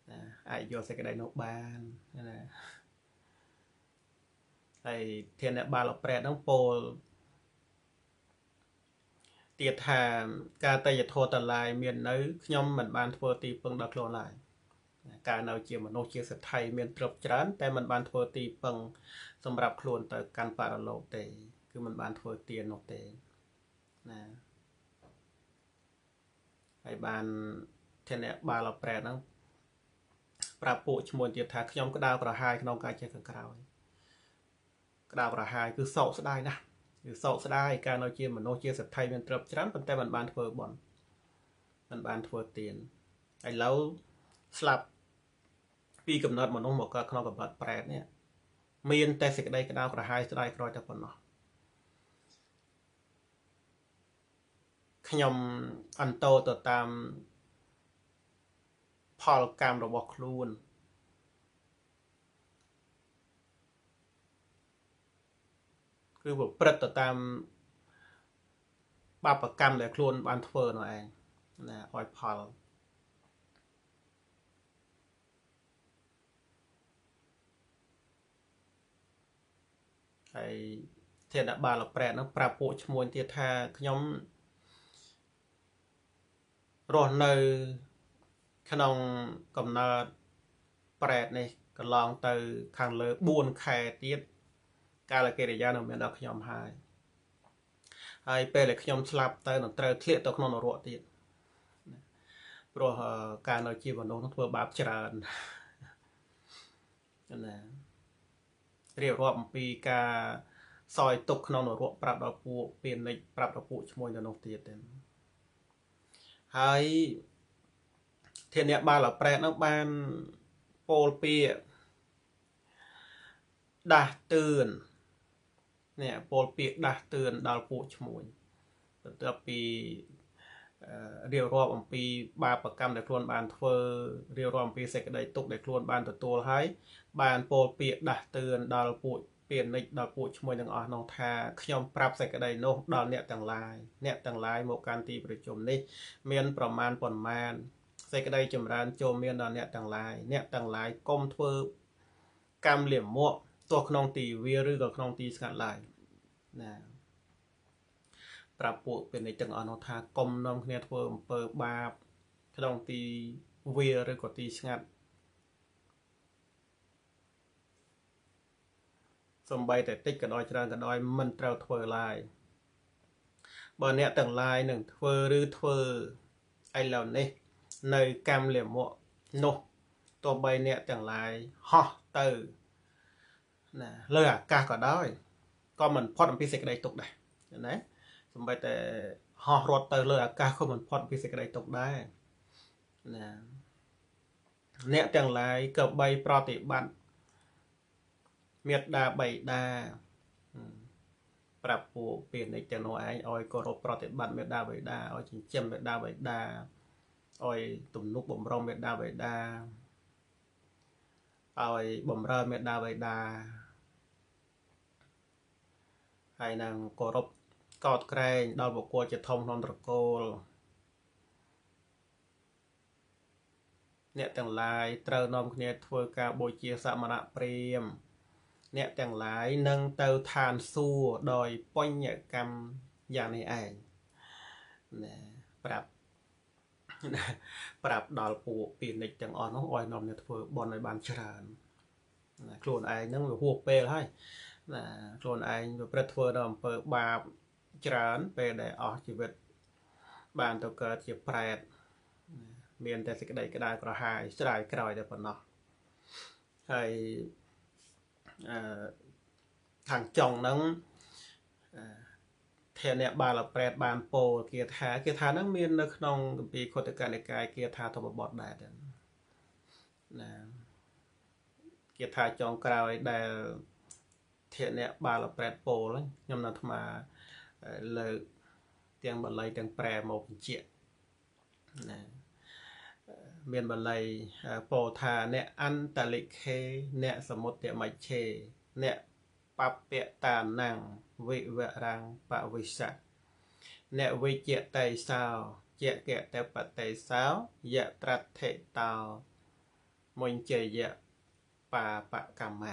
ណាអាចយកសេចក្តីនោះបានណាហើយធានអ្នកបាល់ប្រែតហ្នឹងពោលទៀតថាការតេយ្យធម៌តឡាយមាននៅខ្ញុំមិនបានធ្វើទីពឹងដល់ខ្លួនឡើយការនៅជាមនុស្សជាសថីមានទ្រព្យច្រើនតែមិនបានធ្វើទីពឹងសម្រាប់ខ្លួនទៅកាន់បរលោកទេគឺមិនបានធ្វើទាននោះទេណាហើយបានធានអ្នកបាល់ប្រែតហ្នឹងប្រាប់ពួកឈ្មោះទៀតថាខ្ញុំក្តៅក្រហាយក្នុងការចេះខាងក្រោយក្តៅក្រហាយគឺសោកស្ដាយណាស់គឺសោកស្ដាយការនៅជាមនុស្សជាសទ្ធិមានទ្រព្យច្រើនប៉ុន្តែមិនបានធ្វើបុណ្យមិនបានធ្វើទានឥឡូវស្លាប់ពីកំណត់មនុស្សមកកើតក្នុងកំណត់ប្រែតនេះមានតែសេចក្តីក្តៅក្រហាយស្ដាយក្រោយតែប៉ុណ្ណោះខ្ញុំអន្តោទៅតាមផលកម្មរបស់ខ្លួនគឺប្រព្រឹត្តទៅតាមបាបកម្មដែលខ្លួនបានធ្វើនោះឯងណាឲ្យផលហើយធានបាល់ប្រែតនោះប្រាប់ពួកឈ្មោះទៀតថាខ្ញុំរស់នៅក្នុងកំណើតប្រែតនេះកន្លងទៅខាងលើ4ខែទៀតកាលកិរិយានៅមានដល់ខ្ញុំហើយពេលដែលខ្ញុំស្លាប់ទៅនឹងត្រូវធ្លាក់ទៅក្នុងនរកទៀតព្រោះការនៅជាមនុស្សនឹងធ្វើបាបច្រើនណារៀបរាប់អំពីការ សอยទុកក្នុងនរកប្រាប់ដល់ពួកពានិចប្រាប់ដល់ពួកឈ្មោះនៅនោះទៀតទេហើយធានអ្នកបាល់ប្រែតនោះបានពោលពាក្យដាស់តឿននេះពោលពាក្យដាស់តឿនដល់ពួកឈ្មោះបន្ទាប់ពីរៀបរាប់អំពីបាបកម្មដែលខ្លួនបានធ្វើរៀបរាប់អំពីសេចក្តីទុក្ខដែលខ្លួនបានទទួលហើយបានពោលពាក្យដាស់តឿនដល់ពួកពានិចដល់ពួកឈ្មោះទាំងអស់នោះថាខ្ញុំប្រាប់សេចក្តីនោះដល់អ្នកទាំងឡាយមកកាន់ទីប្រជុំនេះមានប្រមាណប៉ុន្មានសេចក្តីចម្រើនចូលមានដល់អ្នកទាំងឡាយកុំធ្វើកម្មលាមកទោះក្នុងទីវាឬក៏ក្នុងទីស្ងាត់ឡើយណាប្រាប់ពួកពានិចទាំងអស់នោះថាកុំនាំគ្នាធ្វើអំពើបាបក្នុងទីវាឬក៏ទីស្ងាត់សំបីតែតិចក៏ដោយច្រើនក៏ដោយមិនត្រូវធ្វើឡើយបើអ្នកទាំងឡាយនឹងធ្វើឬធ្វើឥឡូវនេះនៅកម្មលាមកនោះទោះបីអ្នកទាំងឡាយហោះទៅណាលើអាកាសក៏ដោយក៏មិនផុតអំពីសេចក្តីទុក្ខដែរណាសំបីតែហោះរត់ទៅលើអាកាសក៏មិនផុតពីសេចក្តីទុក្ខដែរណាអ្នកទាំងឡាយក៏បីប្រតិបត្តិមេត្តាបិតាប្រាប់ពួកពានិចទាំងនោះឯងឲ្យគោរពប្រតិបត្តិមេត្តាបិតាឲ្យចិញ្ចឹមមេត្តាបិតាឲ្យទំនុកបំរុងមេត្តាបិតាឲ្យបំរើមេត្តាបិតាហើយនឹងគោរពកោតក្រែងដល់បុគ្គលជាធំក្នុងត្រកូលអ្នកទាំងឡាយត្រូវនាំគ្នាធ្វើការបូជាសមណព្រាហ្មណ៍អ្នកទាំងឡាយនឹងទៅឋានសួគ៌ដោយបញ្ញកម្មយ៉ាងនេះឯងណាប្រាប់ដល់ពួកពានិចទាំងអស់នោះឲ្យនាំគ្នាធ្វើបុណ្យឲ្យបានច្រើនណាខ្លួនឯងហ្នឹងវាហួសពេលហើយណាខ្លួនឯងវាប្រព្រឹត្តធ្វើនៅអំពើបាបច្រើនពេលដែលអស់ជីវិតបានទៅកើតជាប្រែតមានតែសេចក្តីក្តៅក្រហាយស្រាយក្រោយតែប៉ុណ្ណោះហើយខាងចុងហ្នឹងធានអ្នកបាល់ប្រែតបានពោលគាថាហ្នឹងមាននៅក្នុងគម្ពីរខុទ្ទកនិកាយគាថាធម្មបទដែរណាគាថាចុងក្រោយដែលធានអ្នកបាល់ប្រែតពោលខ្ញុំនៅអាត្មាលើកទាំងបាលីទាំងប្រែមកបញ្ជាក់ណាមានបាលីពោលថាអ្នកអន្តលិខេអ្នកសមុទ្រមច្ឆេអ្នកបពតានាំងវិវរាំងបវិស្សៈអ្នកវិជ្ជតេសោជាកតបតេសោយត្រថិតោមុញ្ជយៈបាបកម្ម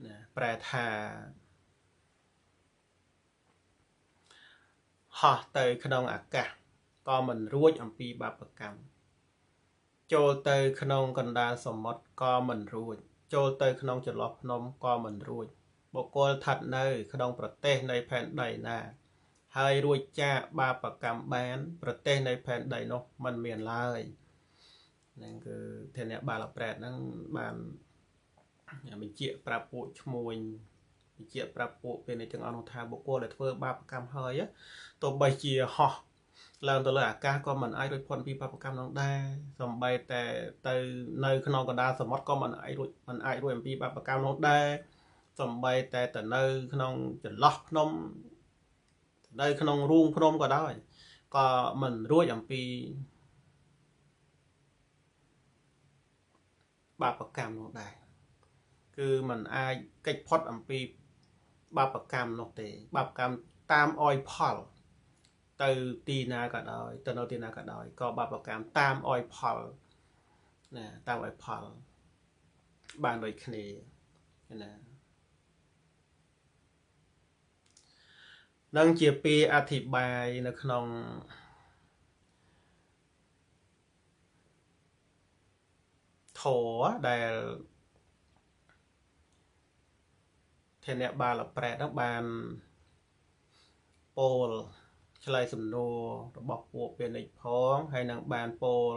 ណាប្រែថាហោះទៅក្នុងអាកាសក៏មិនរួចអំពីបាបកម្មចូលទៅក្នុងកណ្ដាលសមុទ្រក៏មិនរួចចូលទៅក្នុងចន្លោះភ្នំក៏មិនរួចបុគ្គលស្ថិតនៅក្នុងប្រទេសនៃផែនដីណាហើយរួចចាកបាបកម្មបានប្រទេសនៃផែនដីនោះមិនមានឡើយហ្នឹងគឺធានអ្នកបាល់ប្រែតហ្នឹងបានបញ្ជាក់ប្រាប់ពួកឈ្មួញបញ្ជាក់ប្រាប់ពួកពានិចទាំងអស់នោះថាបុគ្គលដែលធ្វើបាបកម្មហើយទោះបីជាហោះឡើងទៅលើអាកាសក៏មិនអាចរួចផុតពីបាបកម្មនោះដែរសូម្បីតែទៅនៅក្នុងកណ្ដាលសមុទ្រក៏មិនអាចរួចអំពីបាបកម្មនោះដែរសូម្បីតែទៅនៅក្នុងចន្លោះភ្នំនៅក្នុងរូងភ្នំក៏ដោយក៏មិនរួចអំពីបាបកម្មនោះដែរគឺมันអាចកិច្ចផុតអំពីបាបកម្មនោះទេបាបកម្មតាមអយផលទៅទីណាក៏ដោយទៅនៅទីណាក៏ដោយក៏បាបកម្មតាមអយផលណាតាមអយផលបានដូចគ្នាណានឹងជាពាក្យអធិប្បាយនៅក្នុងធម៌ដែលធានអ្នកបាល់ប្រែតហ្នឹងបានពោលឆ្លើយសំណួររបស់ពួកពានិចផងហើយនឹងបានពោល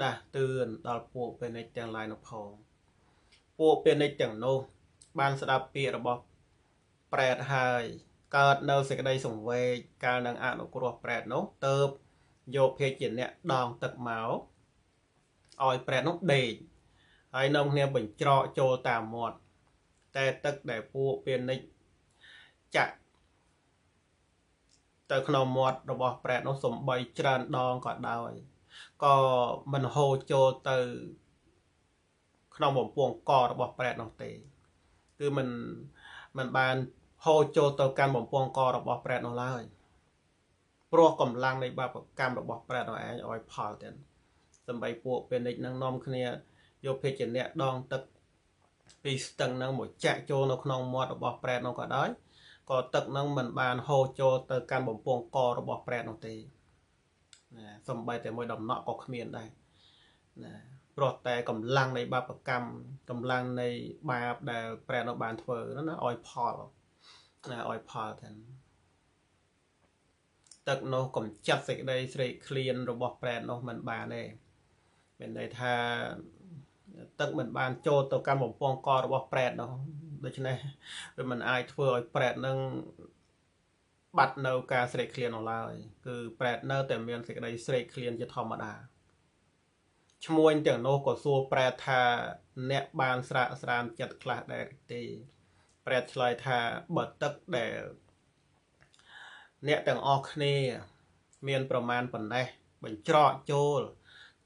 ដាស់តឿនដល់ពួកពានិចទាំងឡាយនោះផងពួកពានិចទាំងនោះបានស្ដាប់ពាក្យរបស់ ប្រែតហើយកើតនៅសេចក្តីសង្វេគកាលនឹងអនុគ្រោះប្រែតនោះទៅយកភេទជាអ្នកដងទឹកមកឲ្យប្រែតនោះដេកហើយនាំគ្នាបញ្ច្រកចូលតាមមាត់តែទឹកដែលពួកពាណិជ្ជចាក់ទៅក្នុងមាត់របស់ប្រែតនោះសំបីច្រើនដងក៏ដោយក៏មិនហូរចូលទៅក្នុងបំពង់ករបស់ប្រែតនោះទេគឺមិនបានហូរចូលទៅកាន់បំពង់ករបស់ប្រែតនោះឡើយព្រោះកម្លាំងនៃបាបកម្មរបស់ប្រែតនោះឯងឲ្យផលទៀតសំបីពួកពាណិជ្ជនឹងនាំគ្នាយកភេជ្ជៈដងទឹកពីស្ទឹងនឹងមកចាក់ចូលនៅក្នុងមាត់របស់ប្រែតនោះក៏ដោយក៏ទឹកនឹងមិនបានហូរចូលទៅកាន់បំពង់ករបស់ប្រែតនោះទេណាសំបីតែមួយដំណក់ក៏គ្មានដែរណាព្រោះតែកម្លាំងនៃបាបកម្មកម្លាំងនៃបាបដែលប្រែតនោះបានធ្វើនោះណាឲ្យផលណាឲ្យផលទាំងទឹកនោះកំចាត់សេចក្តីស្រេកឃ្លានរបស់ប្រែតនោះមិនបានទេមានន័យថាទឹកមិនបានចូលទៅកាន់បំពង់ករបស់ប្រែតនោះដូច្នេះវាមិនអាចធ្វើឲ្យប្រែតនឹងបាត់នៅការស្រេកឃ្លាននោះឡើយគឺប្រែតនៅតែមានសេចក្តីស្រេកឃ្លានជាធម្មតាឈ្មួញទាំងនោះក៏សួរប្រែតថាអ្នកបានស្រាកស្រានចិត្តខ្លះដែរទេប្រែតឆ្លើយថាបើទឹកដែលអ្នកទាំងអស់គ្នាមានប្រមាណប៉ុណ្ណេះបញ្ច្រកចូល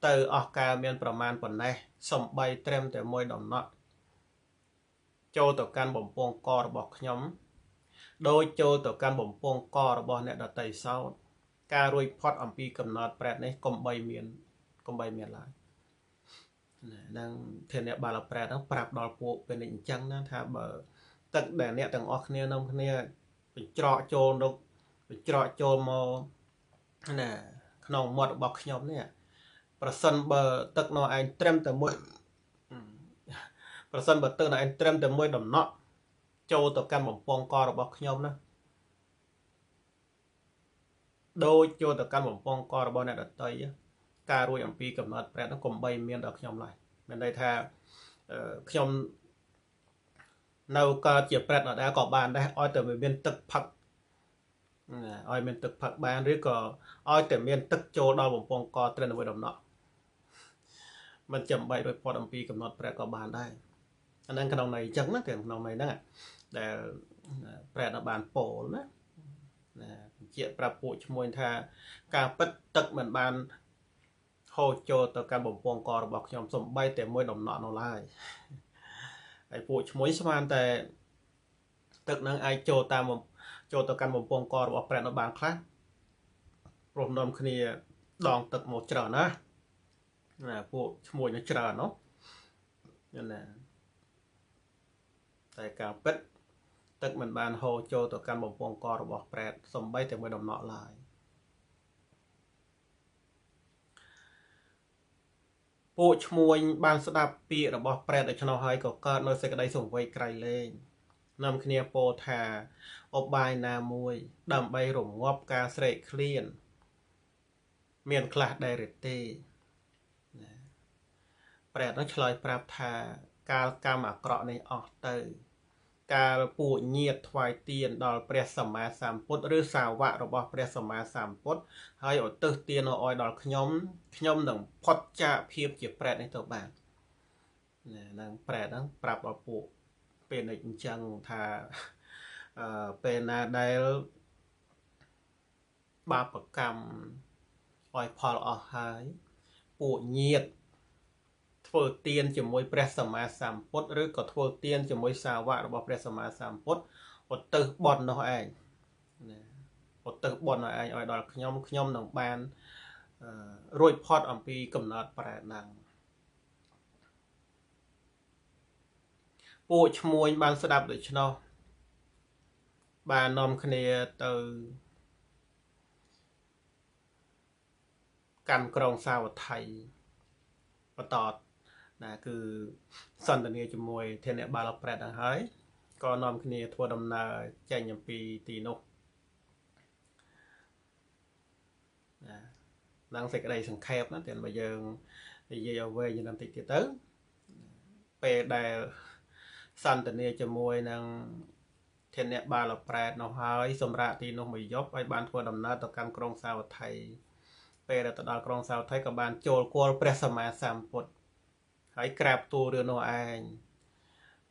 ទៅអស់កាលមានប្រមាណប៉ុណ្ណេះសំបីត្រឹមតែមួយដំណក់ចូលទៅកាន់បំពង់ករបស់ខ្ញុំដោយចូលទៅកាន់បំពង់ករបស់អ្នកដតីសោតការរួចផុតអំពីកំណត់ប្រែតនេះកុំបីមានឡើយនឹងធានៈបាល់ប្រែតហ្នឹងប្រាប់ដល់ពួកពេលនេះអញ្ចឹងណាថាបើទឹកដែលអ្នកទាំងអស់គ្នានាំគ្នាបញ្ច្រកចូលមកណាក្នុងមាត់របស់ខ្ញុំនេះប្រសិនបើទឹកនោះឯងត្រឹមតែមួយដំណក់ចូលទៅកាន់បំពង់ករបស់ខ្ញុំណាដូចចូលទៅកាន់បំពង់ករបស់អ្នកដតីការរួចអំពីកំណត់ប្រែតនោះកុំបីមានដល់ខ្ញុំឡើយមានន័យថាខ្ញុំនៅកើតជាប្រែតដដែលក៏បានដែរឲ្យតែមានទឹកផឹកឲ្យមានទឹកផឹកបានឬក៏ឲ្យតែមានទឹកចូលដល់បំពង់កត្រឹមមួយដំណក់មិនចាំបាច់រួចផុតអំពីកំណត់ប្រែតក៏បានដែរអាហ្នឹងក្នុងន័យអញ្ចឹងណាទាំងក្នុងន័យហ្នឹងដែលប្រែតបានពោលណាបញ្ជាក់ប្រាប់ពួកឈ្មួញថាការពិតទឹកមិនបានហូរចូលទៅកាន់បំពង់ករបស់ខ្ញុំសំបីតែមួយដំណក់នោះឡើយហើយពួកឈ្មួញស្មានតែទឹកនឹងអាចចូលទៅកាន់បំពង់ករបស់ប្រែតនោះបានខ្លះព្រោះនាំគ្នាដងទឹកមកច្រើនណាពួកឈ្មួញnóច្រើននោះណាតែការពិតទឹកមិនបានហូរចូលទៅកាន់បំពង់ករបស់ប្រែតសំបីតែមួយដំណក់ឡើយពួកឈ្មួញបានស្ដាប់ពាក្យរបស់ប្រែតដូច្នោះហើយក៏កើតនៅសេចក្តីសង្វេគក្រៃលែងនាំគ្នាពោលថាឧបាយណាមួយដើម្បីរងាប់ការស្រេកឃ្លានមានខ្លះដែរឬទេប្រែតនោះឆ្លើយប្រាប់ថាកាលកម្មអាក្រក់នេះអស់ទៅកាលពួកញាតិថ្វាយទានដល់ព្រះសម្មាសម្ពុទ្ធឬសាវករបស់ព្រះសម្មាសម្ពុទ្ធហើយឧទ្ទិសទានឲ្យដល់ខ្ញុំនឹងផុតចាកភាពជាប្រែតនេះទៅបាននឹងប្រែតហ្នឹងប្រាប់ដល់ពួកពេលនេះអញ្ចឹងថាពេលណាដែលបាបកម្មឲ្យផលអស់ហើយពួកញាតិធ្វើទានជាមួយព្រះសម្មាសម្ពុទ្ធឬក៏ធ្វើទានជាមួយសាវករបស់ព្រះសម្មាសម្ពុទ្ធឧទ្ទិសបុណ្យនោះឯងឧទ្ទិសបុណ្យនោះឯងឲ្យដល់ខ្ញុំនឹងបានរួចផុតអំពីកំណត់ប្រែតហ្នឹងពួកឈ្មួញបានស្ដាប់ដូច្នោះបាននាំគ្នាទៅកាន់ក្រុងសាវត្ថីបន្តណាគឺសន្ទនាជាមួយធានៈបាល់ប្រែតហ្នឹងហើយក៏នាំគ្នាធ្វើដំណើរចេញអំពីទីនោះឡើងសេចក្តីសង្ខេបណាតែបើយើងនិយាយឲ្យវែងបន្តិចទៀតទៅពេលដែលសន្ទនាជាមួយនឹង ធានៈបាល់ប្រែតនោះហើយសម្រាប់ទីនោះមួយយប់ឲ្យបានធ្វើដំណើរទៅកាន់ក្រុងសាវត្ថីពេលទៅដល់ក្រុងសាវត្ថីក៏បានចូលគល់ព្រះសម្មាសម្ពុទ្ធហើយក្រាបទូលរឿងនោះឯង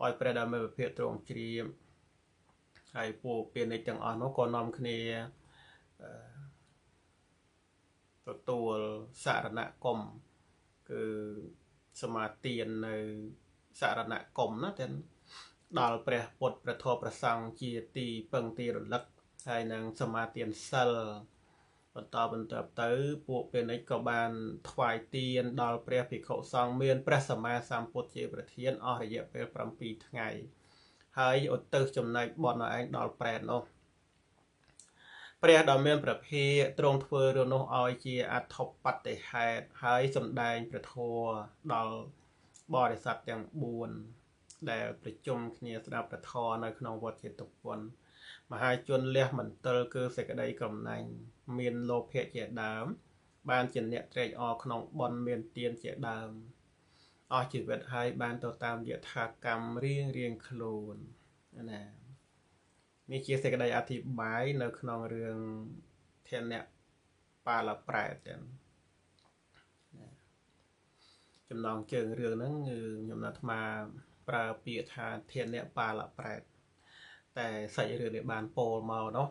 ឲ្យព្រះដ៏មានពភៈទ្រង់ជ្រាបហើយពួកពាណិជ្ជទាំងអស់នោះក៏នាំគ្នាទទួលសារណគមគឺសមាទាននៅសារណគមណាទាំងដល់ព្រះពុទ្ធព្រះធម៌ព្រះសង្ឃជាទីពឹងទីរលឹកហើយនឹងសមាទានសិលបន្តទៅពួកពាណិជ្ជក៏បានថ្វាយទានដល់ព្រះភិក្ខុសង្ឃមានព្រះសម្មាសម្ពុទ្ធជាប្រធានអស់រយៈពេល7ថ្ងៃហើយឧទ្ទិសចំណែកបុណ្យឯងដល់ប្រែតនោះព្រះដ៏មានព្រះភិក្ខទ្រង់ធ្វើរឿងនោះឲ្យជាអត្ថបទហេតុហើយសម្ដែងព្រះធម៌ដល់បរិស័ទទាំង4ដែលប្រជុំគ្នាស្ដាប់ព្រះធម៌នៅក្នុងវត្តចេតុពន្ធមហាជនលះមន្ទិលគឺសេចក្តីកំណាញ់មានលោភៈជាដើមបានជាអ្នកត្រេកអរក្នុងបុណ្យមានទានជាដើមអស់ជីវិតហើយបានទៅតាមយថាកម្មរៀងខ្លួនណានេះជាសេចក្តីអធិប្បាយនៅក្នុងរឿងធានៈបាឡប្រែតទាំងចំណងជើងរឿងហ្នឹងគឺខ្ញុំអាត្មាប្រើពាក្យថាធានៈបាឡប្រែតតែសាច់រឿងនេះបានពោលមកនោះ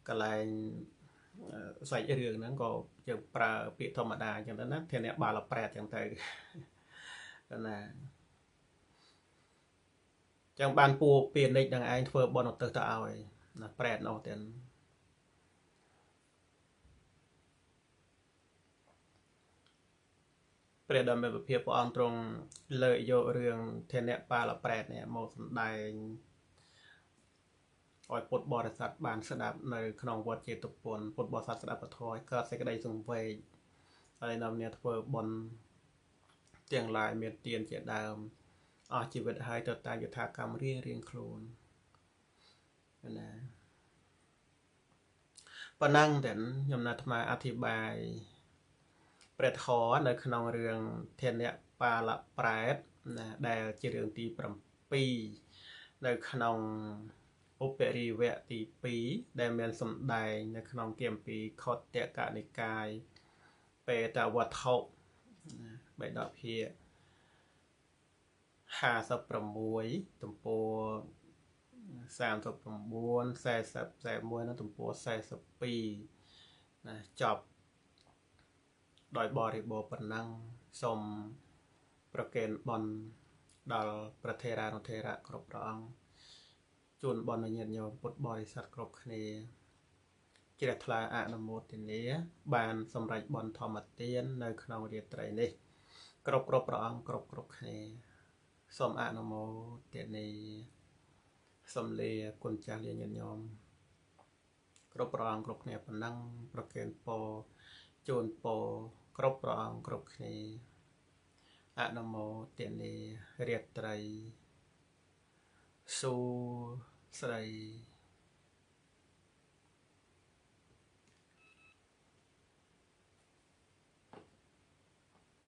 កន្លែងសាច់រឿងហ្នឹងក៏យើងប្រើពាក្យធម្មតាអញ្ចឹងទៅណាធានៈបាឡប្រែតអញ្ចឹងទៅណាចឹងបានពួកពាណិជ្ជនឹងឯងធ្វើបន់ឧទ្ទិសទៅឲ្យណាប្រែតនោះទាំងព្រះដ៏មានពភៈព្រះអង្គទ្រង់លើកយករឿងធានៈបាឡប្រែតនេះមកសម្ដែងឲ្យពុទ្ធបរិស័ទបានស្ដាប់នៅក្នុងវត្តចេតុពន្ធពុទ្ធបរិស័ទស្ដាប់ពធឲ្យកើតសេចក្តីសង្វេគហើយនាំគ្នាធ្វើបុណ្យទាំងឡាយមានទានជាដើមអស់ជីវិតហើយទៅតាមយថាកម្មរៀងខ្លួនណាប៉ុណ្ណឹងតែខ្ញុំណាត់អាត្មាអធិប្បាយព្រះធម៌នៅក្នុងរឿងធានៈបាឡប្រែតណាដែលជារឿងទី7នៅក្នុងឧបរិវៈទី2ដែលមានសម្ដែងនៅក្នុងគម្ពីរខុទ្ទកនិកាយបេតវត្ថុបេដកភាគ56ទំព័រ39 40 41និងទំព័រ42ណាចប់ដោយបរិបូរណ៍ប៉ុណ្ណឹងសូមប្រគេនបុណ្យដល់ព្រះថេរានុថេរៈគ្រប់ព្រះអង្គជូនបុណ្យញាតិញោមពុទ្ធបរិស័ទគ្រប់គ្នាជ្រះថ្លាអនុមោទនាបានសម្រេចបុណ្យធម្មទាននៅក្នុងរាត្រីនេះគ្រប់ព្រះអង្គគ្រប់គ្នាសូមអនុមោទនាសូមលាគុណចាស់លាញាតិញោមគ្រប់ព្រះអង្គគ្រប់គ្នាប៉ុណ្ណឹងប្រគេនពរជូនពរគ្រប់ព្រះអង្គគ្រប់គ្នាអនុមោទនារាត្រីសួស្តី